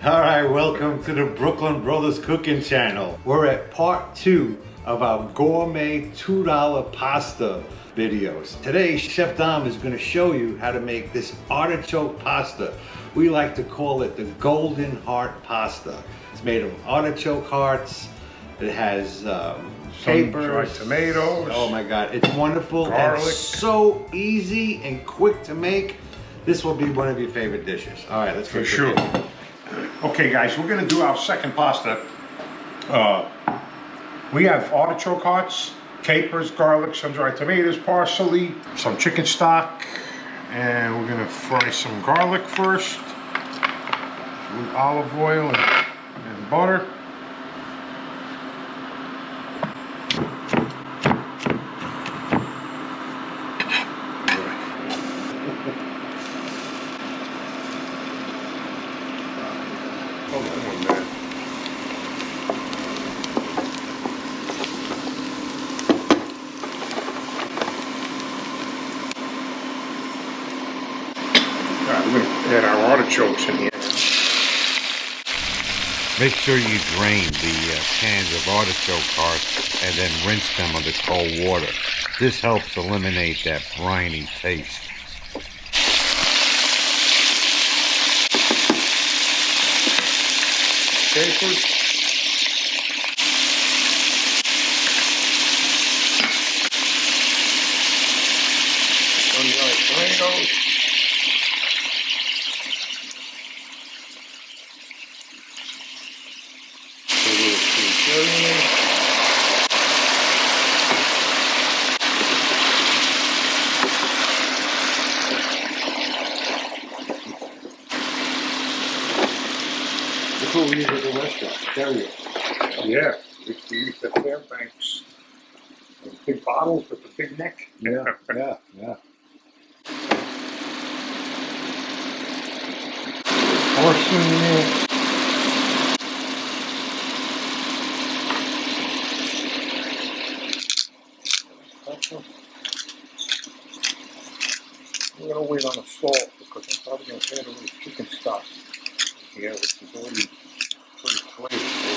All right, welcome to the Brooklyn Brothers Cooking Channel. We're at part 2 of our gourmet $2 pasta videos. Today, Chef Dom is going to show you how to make this artichoke pasta. We like to call it the golden heart pasta. It's made of artichoke hearts. It has capers, tomatoes. Oh my God, it's wonderful. Garlic. And so easy and quick to make. This will be one of your favorite dishes. All right, let's go. For sure. Okay guys, we're gonna do our second pasta. We have artichoke hearts, capers, garlic, sun-dried tomatoes, parsley, some chicken stock, and we're gonna fry some garlic first with olive oil and butter. Hold on 1 minute. Alright, we're gonna add our artichokes in here. Make sure you drain the cans of artichoke hearts and then rinse them under cold water. This helps eliminate that briny taste. Capers. Sun-dried tomatoes. A little sweet chili in there. That's what we use at the restaurant, stereo. Yeah, we use the Fairbanks. Those big bottles with the big neck. Yeah. Portion in there. We're gonna wait on the salt because I'm probably gonna add a little chicken stock. Yeah, which is already pretty flavorful.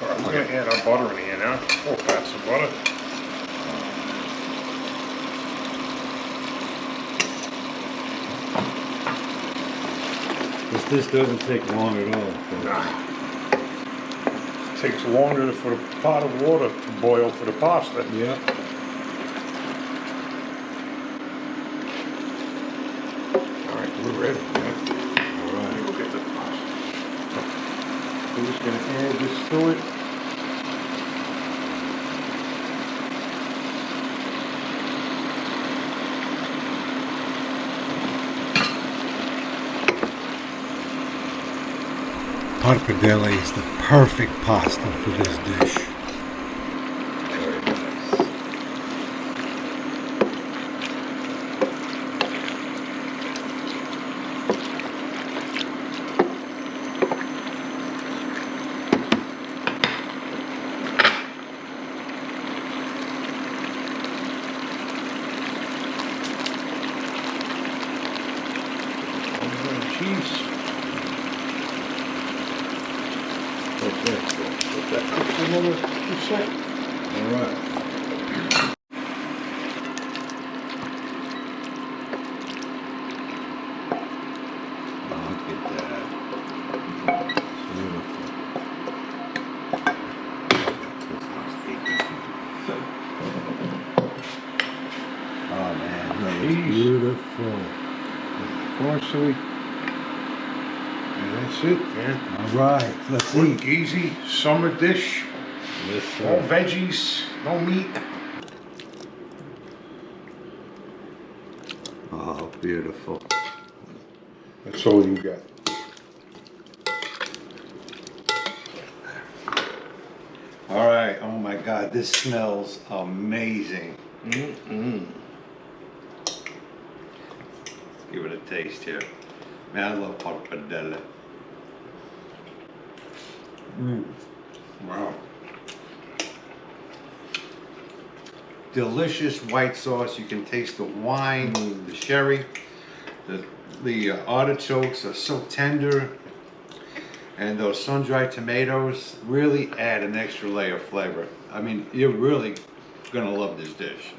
Alright, we're gonna add our butter in here now. 4 pats of butter. This doesn't take long at all. Nah. It takes longer for the pot of water to boil for the pasta. Yeah. Alright, we're ready. All right. Look at the pasta. We're just going to add this to it. Pappardelle is the perfect pasta for this dish. Very nice. Cheese. Let that Just another 2 seconds. All right. Look at that. Beautiful. Oh man, that is beautiful. Parsley. And that's it, man. All right, let's Quick, eat. easy, summer dish. All veggies, no meat. Oh, beautiful. That's all you got. All right, oh my God, this smells amazing. Give it a taste here. Man, I love pappardelle. Wow. Delicious white sauce. You can taste the wine, the sherry. The artichokes are so tender. And those sun-dried tomatoes really add an extra layer of flavor. I mean, you're really gonna love this dish.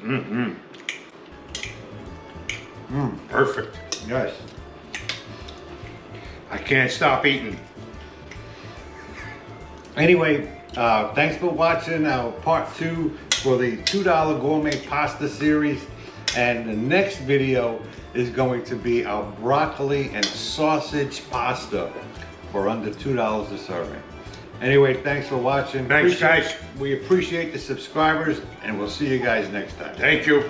Perfect. Yes. I can't stop eating. Anyway, thanks for watching our part 2 for the $2 gourmet pasta series. And the next video is going to be our broccoli and sausage pasta for under $2 a serving. Anyway, thanks for watching. Thanks, guys. We appreciate the subscribers, and we'll see you guys next time. Thank you.